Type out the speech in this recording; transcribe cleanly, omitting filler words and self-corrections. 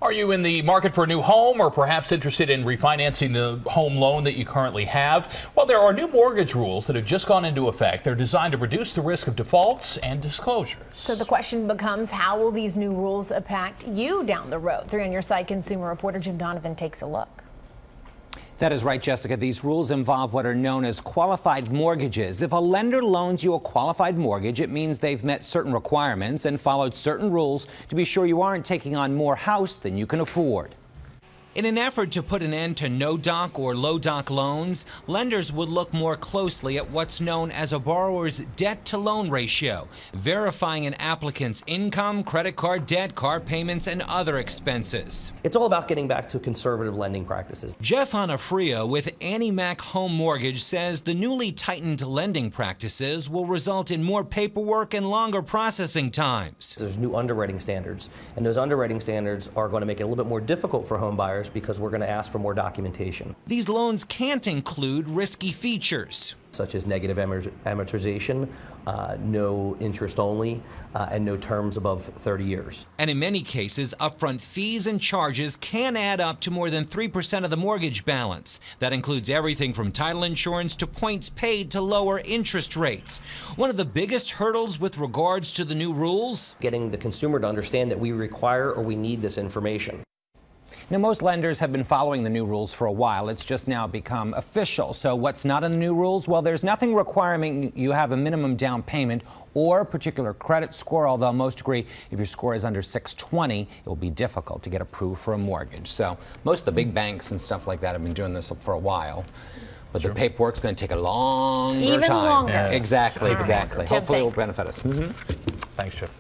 Are you in the market for a new home or perhaps interested in refinancing the home loan that you currently have? Well, there are new mortgage rules that have just gone into effect. They're designed to reduce the risk of defaults and disclosures. So the question becomes, how will these new rules impact you down the road? 3 on Your Side consumer reporter Jim Donovan takes a look. That is right, Jessica. These rules involve what are known as qualified mortgages. If a lender loans you a qualified mortgage, it means they've met certain requirements and followed certain rules to be sure you aren't taking on more house than you can afford. In an effort to put an end to no-doc or low-doc loans, lenders would look more closely at what's known as a borrower's debt-to-loan ratio, verifying an applicant's income, credit card debt, car payments, and other expenses. It's all about getting back to conservative lending practices. Jeff Onofrio with Annie Mac Home Mortgage says the newly tightened lending practices will result in more paperwork and longer processing times. There's new underwriting standards, and those underwriting standards are going to make it a little bit more difficult for home buyers because we're going to ask for more documentation. These loans can't include risky features, such as negative amortization, no interest only, and no terms above 30 years. And in many cases, upfront fees and charges can add up to more than 3% of the mortgage balance. That includes everything from title insurance to points paid to lower interest rates. One of the biggest hurdles with regards to the new rules? Getting the consumer to understand that we require or we need this information. Now, most lenders have been following the new rules for a while. It's just now become official. So what's not in the new rules? Well, there's nothing requiring you have a minimum down payment or a particular credit score, although most agree if your score is under 620, it will be difficult to get approved for a mortgage. So most of the big banks and stuff like that have been doing this for a while. But the paperwork's going to take a longer Even time. longer. Yeah. Exactly. Right. Hopefully it will benefit us. Thanks, Jeff.